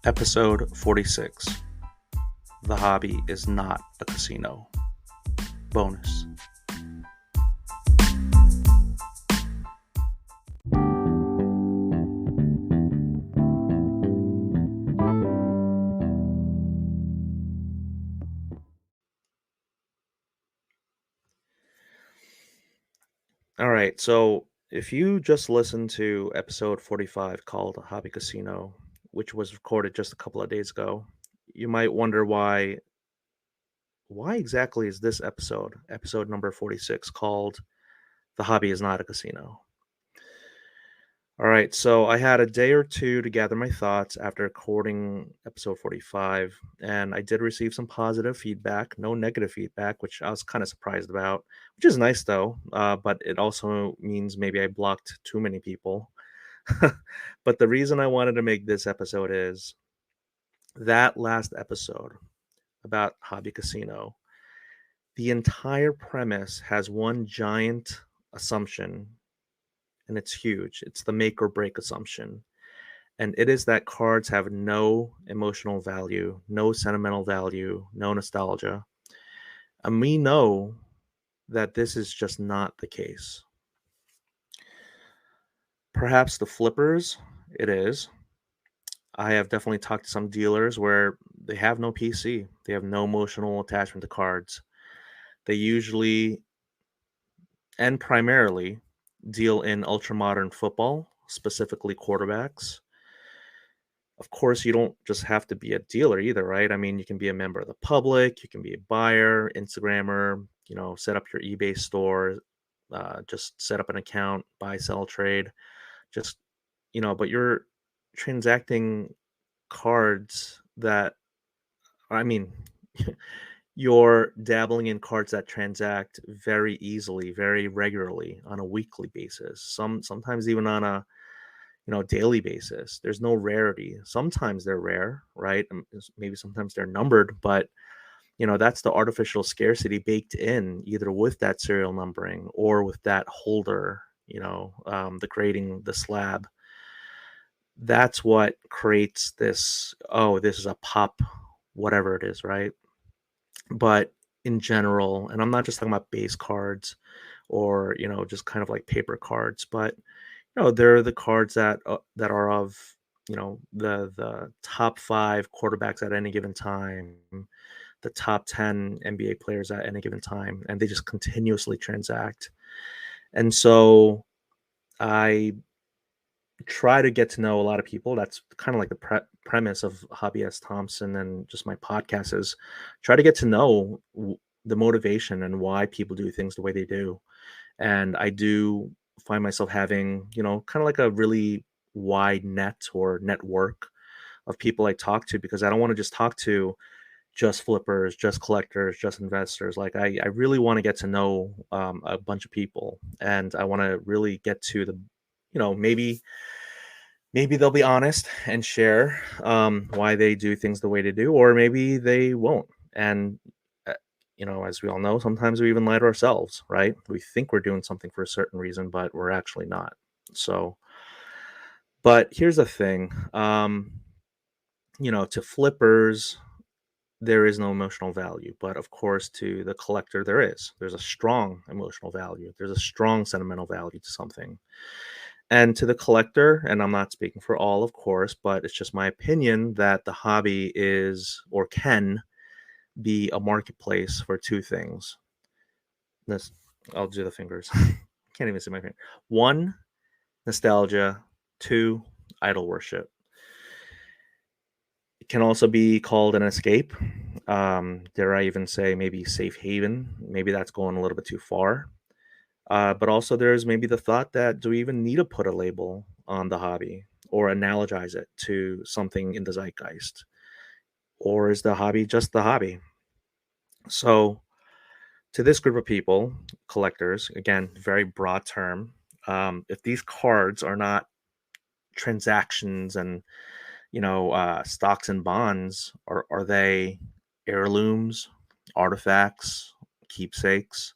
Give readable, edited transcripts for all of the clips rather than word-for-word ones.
Episode 46. The hobby is not a casino. Bonus. All right, so if you just listened to episode 45 called Hobby Casino, which was recorded just a couple of days ago, you might wonder why exactly is this episode number 46 called The Hobby is not a casino? All right, so I had a day or two to gather my thoughts after recording episode 45, and I did receive some positive feedback, no negative feedback, which I was kind of surprised about, which is nice though, but it also means maybe I blocked too many people. But the reason I wanted to make this episode is that last episode about Hobby Casino, the entire premise has one giant assumption, and it's huge. It's the make or break assumption. And it is that cards have no emotional value, no sentimental value, no nostalgia. And we know that this is just not the case. Perhaps the flippers, it is. I have definitely talked to some dealers where they have no PC, they have no emotional attachment to cards. They usually and primarily deal in ultra modern football, specifically quarterbacks. Of course, you don't just have to be a dealer either, right? I mean, you can be a member of the public, you can be a buyer, Instagrammer, set up your eBay store, just set up an account, buy, sell, trade, just, but you're transacting cards that, I mean, you're dabbling in cards that transact very easily, very regularly on a weekly basis, sometimes even on a daily basis. There's no rarity. Sometimes they're rare, right? Maybe sometimes they're numbered, but that's the artificial scarcity baked in either with that serial numbering or with that holder, the grading the slab. That's what creates this, oh, this is a pop, whatever it is, right? But in general, and I'm not just talking about base cards or, just kind of like paper cards, but they're the cards that are of, the top 5 quarterbacks at any given time, the top 10 NBA players at any given time, and they just continuously transact. And so I try to get to know a lot of people. That's kind of like the premise of Hobby S. Thompson and just my podcast is try to get to know the motivation and why people do things the way they do. And I do find myself having, kind of like a really wide net or network of people I talk to because I don't want to just talk to just flippers, just collectors, just investors. Like I really want to get to know a bunch of people, and I want to really get to the, maybe they'll be honest and share why they do things the way they do, or maybe they won't. And uh, as we all know, sometimes we even lie to ourselves, right? We think we're doing something for a certain reason, but we're actually not. So, but here's the thing, to flippers, there is no emotional value, but of course, to the collector, there is. There's a strong emotional value. There's a strong sentimental value to something. And to the collector, and I'm not speaking for all, of course, but it's just my opinion that the hobby is or can be a marketplace for two things. This, I'll do the fingers. Can't even see my finger. One, nostalgia. Two, idol worship. It can also be called an escape. Dare I even say maybe safe haven? Maybe that's going a little bit too far. But also, there's maybe the thought that do we even need to put a label on the hobby or analogize it to something in the zeitgeist? Or is the hobby just the hobby? So, to this group of people, collectors, again, very broad term, if these cards are not transactions and stocks and bonds, are they heirlooms, artifacts, keepsakes?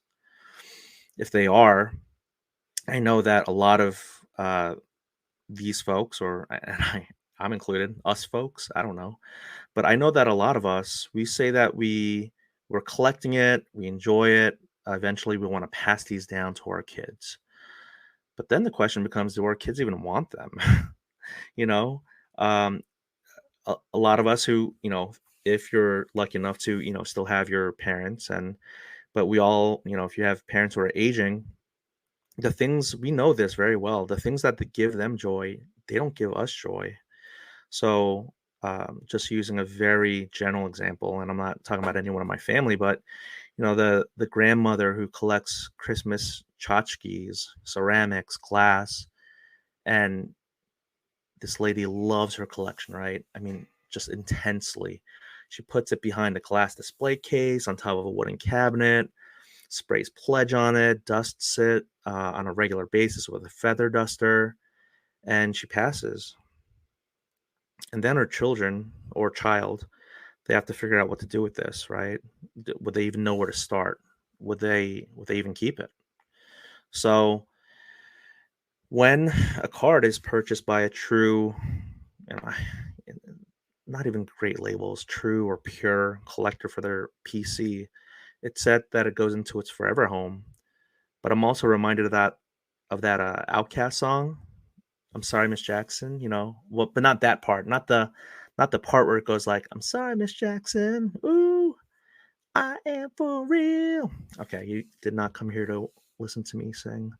If they are, I know that a lot of these folks, or and I'm included, us folks, I don't know. But I know that a lot of us, we say that we're collecting it, we enjoy it. Eventually, we want to pass these down to our kids. But then the question becomes, do our kids even want them? you know, um, a lot of us who, if you're lucky enough to, still have your parents, but we all, if you have parents who are aging, the things we know this very well, the things that give them joy, they don't give us joy. So, just using a very general example, and I'm not talking about anyone in my family, but the grandmother who collects Christmas tchotchkes, ceramics, glass, and this lady loves her collection, right? I mean, just intensely. She puts it behind a glass display case on top of a wooden cabinet, sprays pledge on it, dusts it on a regular basis with a feather duster, and she passes. And then her children or child, they have to figure out what to do with this, right? Would they even know where to start? Would they even keep it? So when a card is purchased by a true, you know, not even great labels, true or pure collector for their PC, it's said that it goes into its forever home. But I'm also reminded of that Outcast song. I'm sorry, Miss Jackson. Well, but not that part, not the part where it goes like, "I'm sorry, Miss Jackson. Ooh, I am for real." Okay, you did not come here to listen to me sing,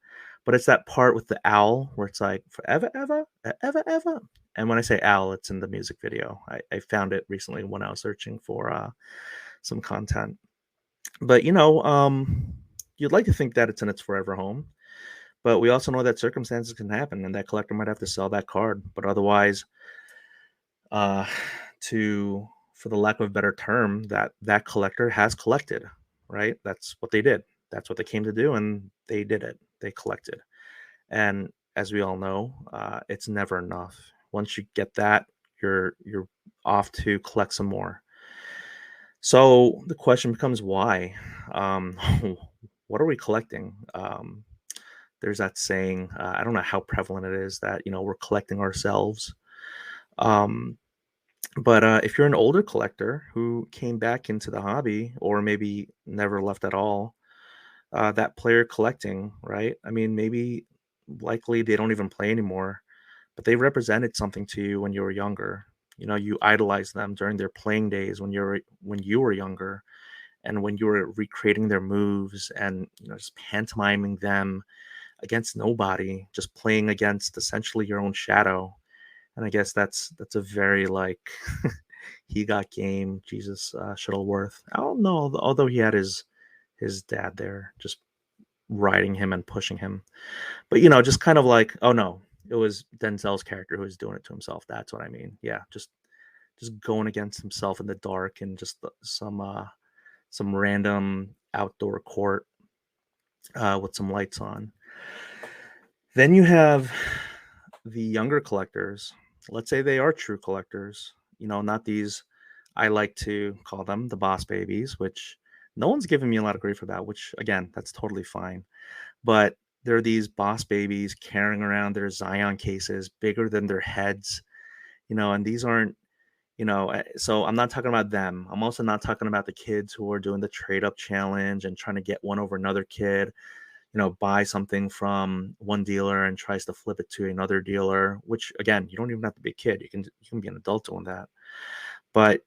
but it's that part with the owl where it's like forever, ever, ever, ever. And when I say owl, it's in the music video. I found it recently when I was searching for some content. But you'd like to think that it's in its forever home, but we also know that circumstances can happen, and that collector might have to sell that card. But otherwise, uh, to for the lack of a better term, that collector has collected, right? That's what they did. That's what they came to do, and they did it. They collected, and as we all know, it's never enough. Once you get that, you're off to collect some more. So the question becomes why? Um, what are we collecting? There's that saying. I don't know how prevalent it is that we're collecting ourselves. Um, but if you're an older collector who came back into the hobby, or maybe never left at all, that player collecting, right? I mean, maybe likely they don't even play anymore, but they represented something to you when you were younger. You idolized them during their playing days when you were younger, and when you were recreating their moves and just pantomiming them against nobody, just playing against essentially your own shadow. And I guess that's a very like he got game, Jesus Shuttleworth. I don't know, although he had his dad there just riding him and pushing him. But just kind of like, oh no, it was Denzel's character who was doing it to himself. That's what I mean. Yeah, just going against himself in the dark and just some random outdoor court with some lights on. Then you have the younger collectors. Let's say they are true collectors. Not these. I like to call them the boss babies, which no one's giving me a lot of grief about. Which again, that's totally fine. But there are these boss babies carrying around their Zion cases bigger than their heads. And these aren't. So I'm not talking about them. I'm also not talking about the kids who are doing the trade up challenge and trying to get one over another kid, buy something from one dealer and tries to flip it to another dealer, which again, you don't even have to be a kid. You can be an adult doing that. But,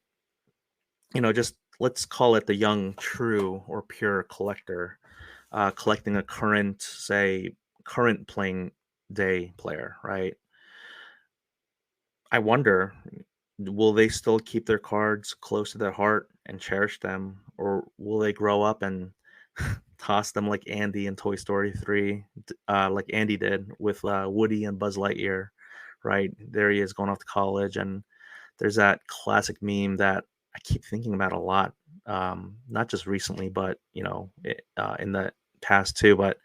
just let's call it the young, true or pure collector, collecting a current playing day player, right? I wonder, will they still keep their cards close to their heart and cherish them, or will they grow up and toss them like Andy in Toy Story 3, like Andy did with Woody and Buzz Lightyear, right? There he is going off to college, and there's that classic meme that I keep thinking about a lot, not just recently, but in the past too. But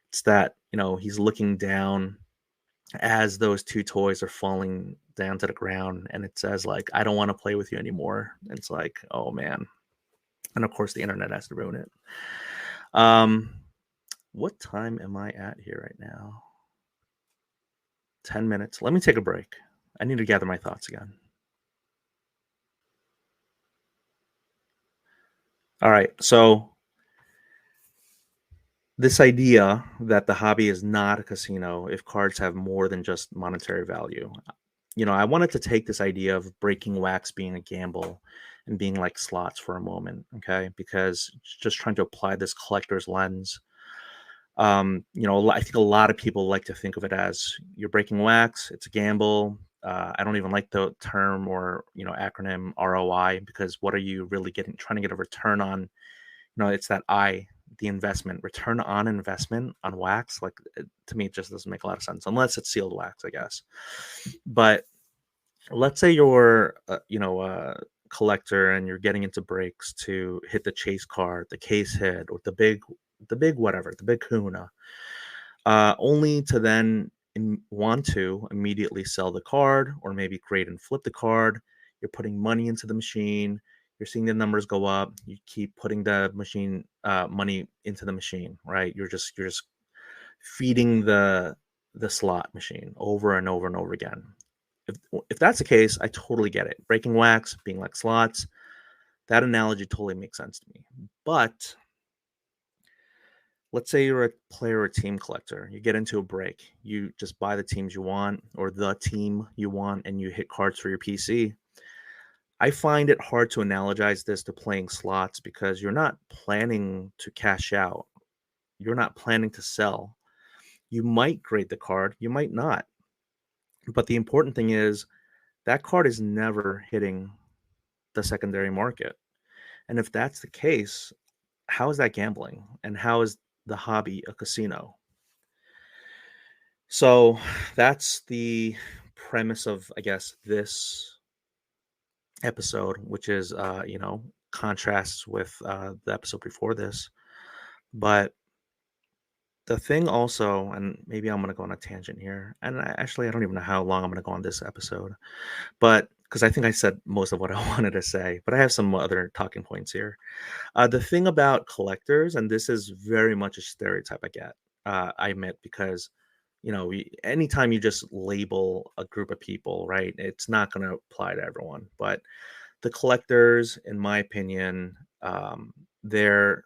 it's that he's looking down as those two toys are falling down to the ground, and it says like, "I don't want to play with you anymore." And it's like, oh man. And of course the internet has to ruin it. um what time am I at here right now? 10 minutes. Let me take a break. I need to gather my thoughts again. All right. So this idea that the hobby is not a casino if cards have more than just monetary value. I wanted to take this idea of breaking wax being a gamble and being like slots for a moment, okay? Because just trying to apply this collector's lens. I think a lot of people like to think of it as you're breaking wax, it's a gamble. I don't even like the term or acronym ROI, because what are you really trying to get a return on? It's that the investment, return on investment on wax. Like, to me, it just doesn't make a lot of sense unless it's sealed wax, I guess. But let's say you're, a collector and you're getting into breaks to hit the chase card, the case hit, or the big whatever, the big Kahuna, only to then want to immediately sell the card or maybe create and flip the card. You're putting money into the machine. You're seeing the numbers go up. You keep putting the machine money into the machine, right? You're just feeding the slot machine over and over and over again. If that's the case, I totally get it. Breaking wax, being like slots, that analogy totally makes sense to me. But let's say you're a player or team collector. You get into a break. You just buy the teams you want or the team you want, and you hit cards for your PC. I find it hard to analogize this to playing slots because you're not planning to cash out. You're not planning to sell. You might grade the card, you might not. But the important thing is that card is never hitting the secondary market. And if that's the case, how is that gambling? And how is the hobby a casino? So that's the premise of, I guess, this episode, which is, contrasts with the episode before this. But the thing also, and maybe I'm going to go on a tangent here, and I don't even know how long I'm going to go on this episode, but because I think I said most of what I wanted to say, but I have some other talking points here. The thing about collectors, and this is very much a stereotype I admit, because anytime you just label a group of people, right, it's not going to apply to everyone. But the collectors, in my opinion, they're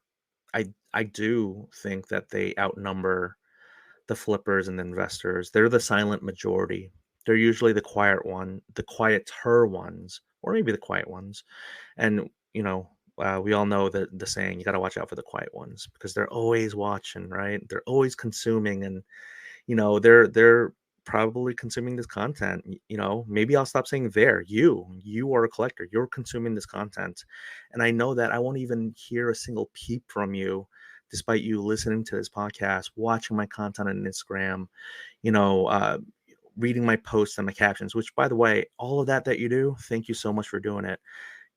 I do think that they outnumber the flippers and the investors. They're the silent majority. They're usually the quieter ones, or maybe the quiet ones. And we all know the saying, you got to watch out for the quiet ones because they're always watching, right? They're always consuming, and they're probably consuming this content. Maybe I'll stop saying there. You are a collector, you're consuming this content, and I know that I won't even hear a single peep from you despite you listening to this podcast, watching my content on Instagram, you know uh, reading my posts and my captions, which, by the way, all of that you do, thank you so much for doing it.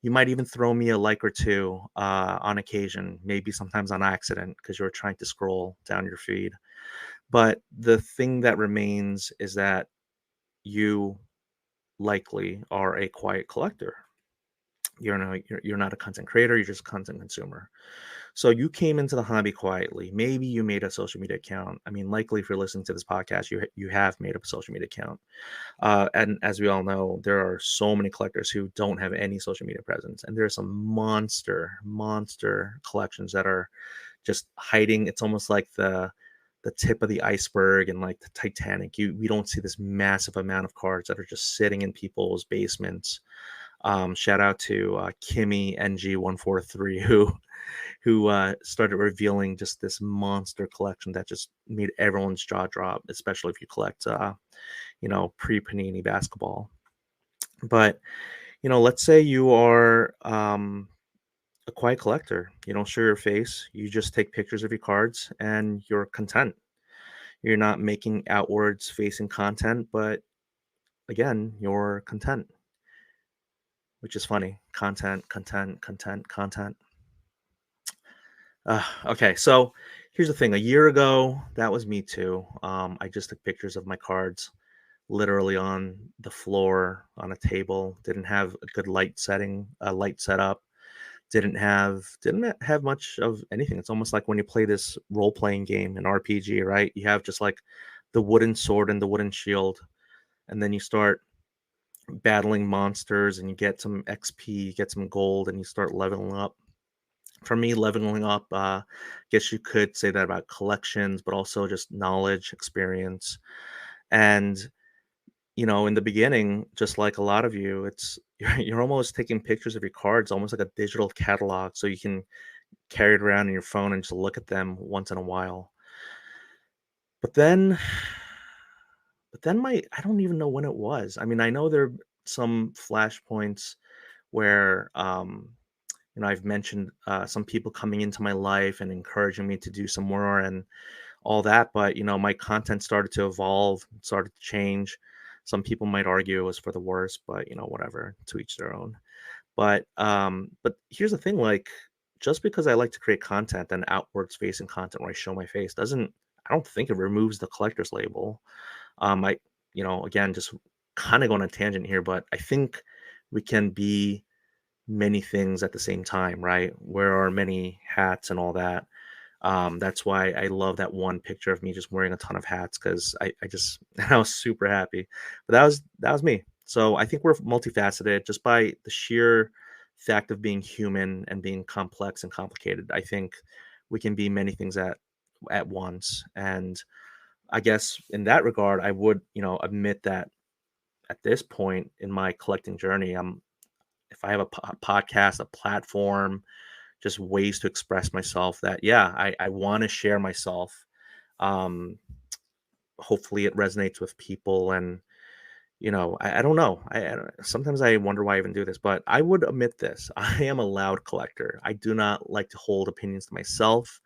You might even throw me a like or two on occasion, maybe sometimes on accident, because you're trying to scroll down your feed. But the thing that remains is that you likely are a quiet collector. You're not a content creator, you're just a content consumer. So you came into the hobby quietly. Maybe you made a social media account. I mean, likely if you're listening to this podcast, you have made a social media account. And as we all know, there are so many collectors who don't have any social media presence, and there are some monster collections that are just hiding. It's almost like the tip of the iceberg and like the Titanic. We don't see this massive amount of cards that are just sitting in people's basements. Shout out to Kimmy NG143 who started revealing just this monster collection that just made everyone's jaw drop, especially if you collect pre-Panini basketball. But let's say you are a quiet collector. You don't show your face. You just take pictures of your cards and you're content. You're not making outwards facing content, but again, you're content, which is funny. Content. Okay, so here's the thing. A year ago, that was me too. I just took pictures of my cards literally on the floor on a table. Didn't have a good light setup. Didn't have much of anything. It's almost like when you play this role playing game, an RPG, right? You have just like the wooden sword and the wooden shield, and then you start battling monsters and you get some XP, you get some gold, and you start leveling up. For me, leveling up, guess you could say that about collections, but also just knowledge, experience. And, in the beginning, just like a lot of you, it's you're almost taking pictures of your cards, almost like a digital catalog, so you can carry it around in your phone and just look at them once in a while. But then my I don't even know when it was. I mean, I know there are some flashpoints where I've mentioned some people coming into my life and encouraging me to do some more and all that, but my content started to evolve, started to change. Some people might argue it was for the worse, but whatever, to each their own. But here's the thing, like, just because I like to create content and outwards facing content where I show my face doesn't I don't think it removes the collector's label. I again, just kind of going on a tangent here, but I think we can be many things at the same time, right? Wear our many hats and all that. That's why I love that one picture of me just wearing a ton of hats because I just I was super happy. But that was me. So I think we're multifaceted just by the sheer fact of being human and being complex and complicated. I think we can be many things at once. And I guess in that regard, I would, admit that at this point in my collecting journey, if I have a podcast, a platform, just ways to express myself that, yeah, I want to share myself. Um, Hopefully it resonates with people. And, I don't know. Sometimes I wonder why I even do this, but I would admit this. I am a loud collector. I do not like to hold opinions to myself.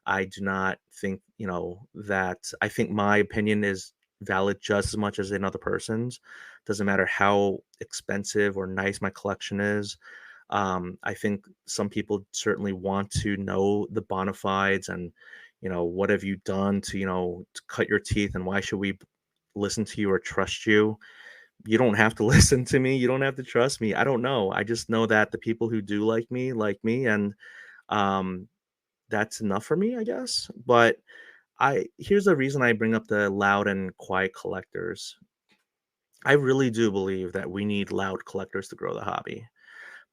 I do not think, that I think my opinion is valid just as much as another person's. Doesn't matter how expensive or nice my collection is. I think some people certainly want to know the bona fides and, what have you done to cut your teeth and why should we listen to you or trust you? You don't have to listen to me. You don't have to trust me. I don't know. I just know that the people who do like me, and um, that's enough for me, I guess. But I here's the reason I bring up the loud and quiet collectors. I really do believe that we need loud collectors to grow the hobby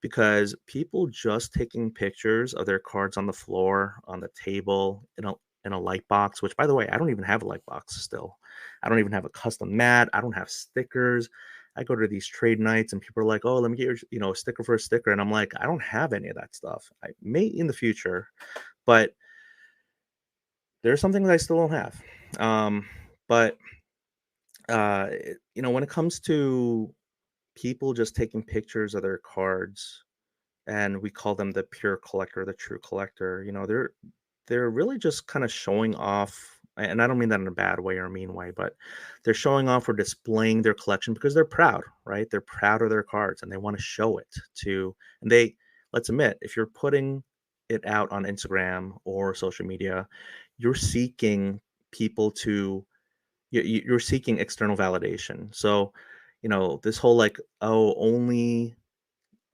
because people just taking pictures of their cards on the floor, on the table, in a light box, which by the way, I don't even have a light box still. I don't even have a custom mat. I don't have stickers. I go to these trade nights and people are like, "Oh, let me get your, a sticker for a sticker." And I'm like, "I don't have any of that stuff. I may in the future, but there's something that I still don't have." But when it comes to people just taking pictures of their cards, and we call them the pure collector, the true collector. They're really just kind of showing off, and I don't mean that in a bad way or a mean way, but they're showing off or displaying their collection because they're proud, right? They're proud of their cards and they want to show it to, and let's admit, if you're putting it out on Instagram or social media, you're seeking people to, you're seeking external validation. So, this whole like, oh, only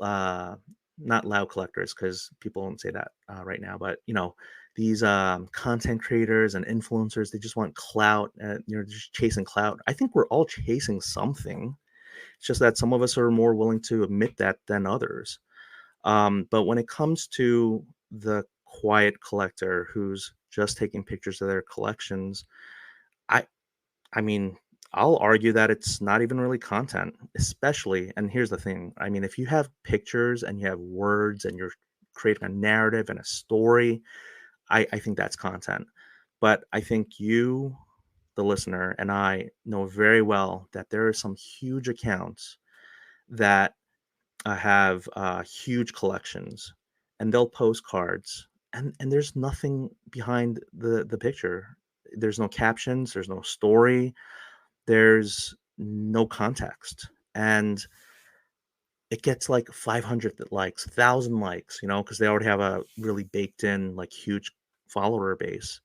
uh not loud collectors because people don't say that right now, but these content creators and influencers, they just want clout and you're just chasing clout. I think we're all chasing something. It's just that some of us are more willing to admit that than others. But when it comes to the quiet collector who's just taking pictures of their collections, i I mean, I'll argue that it's not even really content, especially, and here's the thing. I mean, if you have pictures and you have words and you're creating a narrative and a story, I think that's content. But I think you, the listener, and I know very well that there are some huge accounts that have huge collections and they'll post cards and there's nothing behind the picture. There's no captions, there's no story, there's no context, and it gets like 500 likes, 1,000 likes, because they already have a really baked in, like, huge follower base.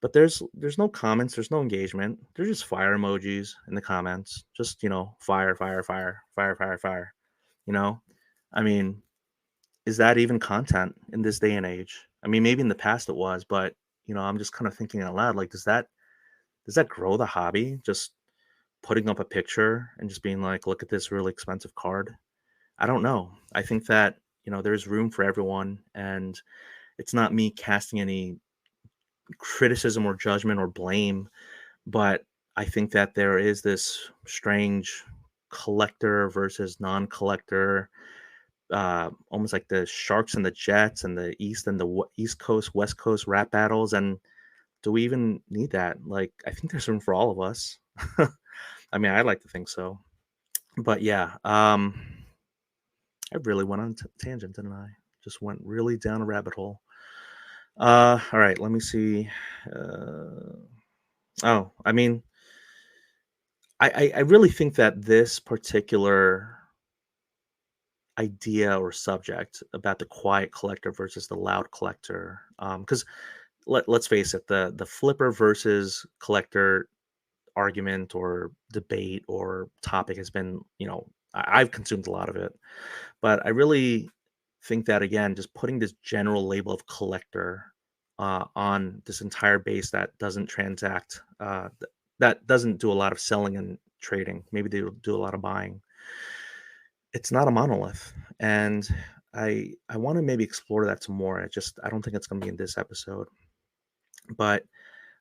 But there's no comments, there's no engagement. There's just fire emojis in the comments. Just, fire, fire, fire, fire, fire, fire. You know? I mean, is that even content in this day and age? I mean, maybe in the past it was, but I'm just kind of thinking out loud, like, does that grow the hobby? Just putting up a picture and just being like, look at this really expensive card. I don't know. I think that, there's room for everyone. And it's not me casting any criticism or judgment or blame, but I think that there is this strange collector versus non-collector, almost like the Sharks and the Jets and the East and the East Coast, West Coast rap battles. And do we even need that? Like, I think there's room for all of us. I mean, I like to think so. But yeah, I really went on tangent, didn't I? Just went really down a rabbit hole. All right, let me see. Uh, I mean, I really think that this particular idea or subject about the quiet collector versus the loud collector, because let's face it, the flipper versus collector argument or debate or topic has been, I've consumed a lot of it, but I really think that, again, just putting this general label of collector on this entire base that doesn't transact, that doesn't do a lot of selling and trading, maybe they do a lot of buying. It's not a monolith, and I want to maybe explore that some more. I don't think it's going to be in this episode, but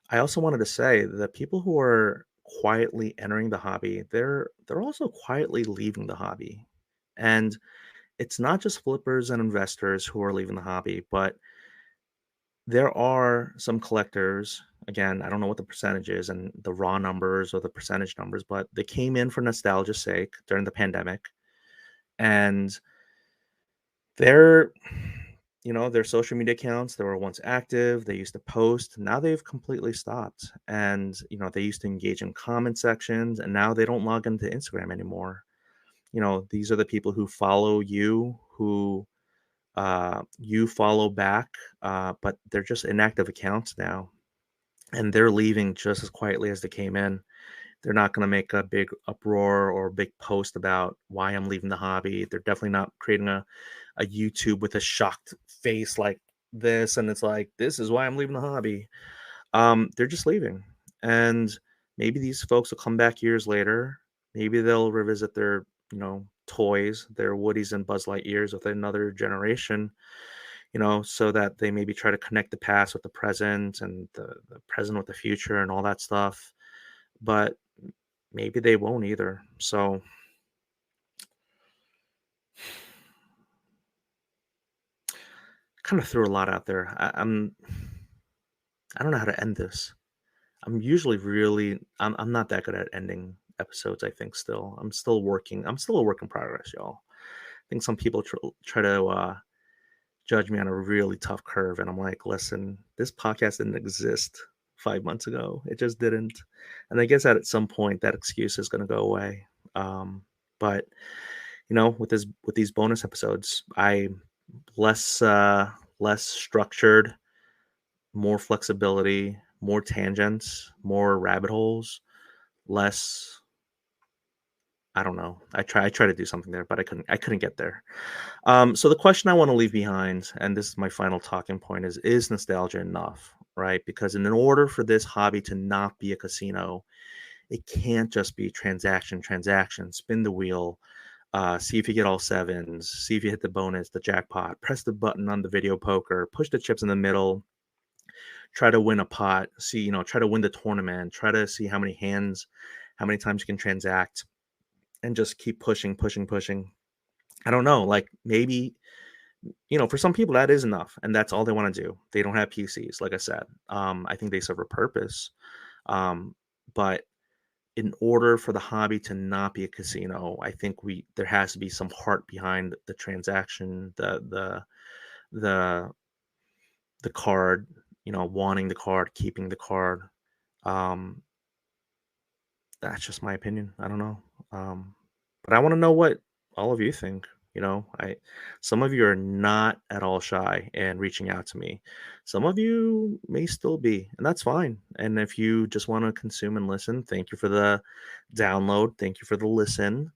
I also wanted to say that people who are quietly entering the hobby, they're also quietly leaving the hobby. And it's not just flippers and investors who are leaving the hobby, but there are some collectors. Again, I don't know what the percentage is and the raw numbers or the percentage numbers, but they came in for nostalgia's sake during the pandemic. And they're their social media accounts, they were once active, they used to post, now they've completely stopped. And they used to engage in comment sections, and now they don't log into Instagram anymore. These are the people who follow you, who you follow back, but they're just inactive accounts now, and they're leaving just as quietly as they came in. They're not going to make a big uproar or a big post about why I'm leaving the hobby. They're definitely not creating a YouTube with a shocked face like this, and it's like, this is why I'm leaving the hobby. They're just leaving. And maybe these folks will come back years later. Maybe they'll revisit their, toys, their Woodies and Buzz Lightyears with another generation, so that they maybe try to connect the past with the present and the present with the future and all that stuff. But maybe they won't either. So kind of threw a lot out there. I don't know how to end this. I'm usually I'm not that good at ending episodes, I think. Still, I'm still working. I'm still a work in progress, y'all. I think some people try to judge me on a really tough curve, and I'm like, listen, this podcast didn't exist 5 months ago. It just didn't. And I guess that at some point that excuse is going to go away. But with these bonus episodes, I less less structured, more flexibility, more tangents, more rabbit holes, less. I don't know. I try to do something there, but I couldn't get there. So the question I want to leave behind, and this is my final talking point, is nostalgia enough, right? Because in order for this hobby to not be a casino, it can't just be transaction, spin the wheel, see if you get all sevens, see if you hit the bonus, the jackpot, press the button on the video poker, push the chips in the middle, try to win a pot, try to win the tournament, try to see how many hands, how many times you can transact, and just keep pushing, pushing, pushing. I don't know, like maybe, for some people that is enough and that's all they want to do. They don't have PCs, like I said. I think they serve a purpose. But in order for the hobby to not be a casino, I think there has to be some heart behind the transaction, the the card, wanting the card, keeping the card. Um, that's just my opinion. I don't know. But I want to know what all of you think. I Some of you are not at all shy in reaching out to me. Some of you may still be, and that's fine. And if you just want to consume and listen, thank you for the download. Thank you for the listen.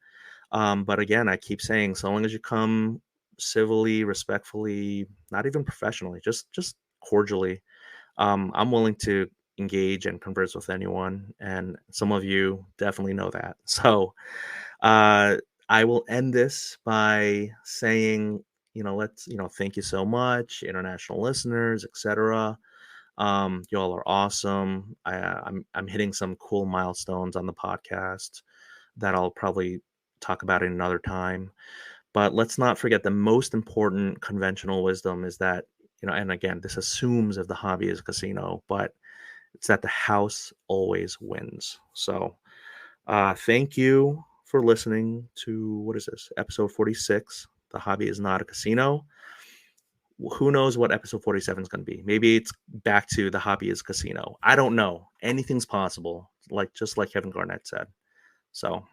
But again, I keep saying, so long as you come civilly, respectfully, not even professionally, just cordially, I'm willing to engage and converse with anyone, and some of you definitely know that. So uh, I will end this by saying, let's, thank you so much, international listeners, etc. Y'all are awesome. I'm hitting some cool milestones on the podcast that I'll probably talk about in another time. But let's not forget the most important conventional wisdom is that, and again, this assumes if the hobby is a casino, but it's that the house always wins. So thank you for listening to, what is this, episode 46. The hobby is not a casino. Who knows what episode 47 is going to be? Maybe it's back to the hobby is casino. I don't know. Anything's possible, just like Kevin Garnett said. So, all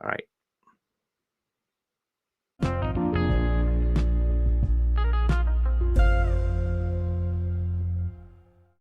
right.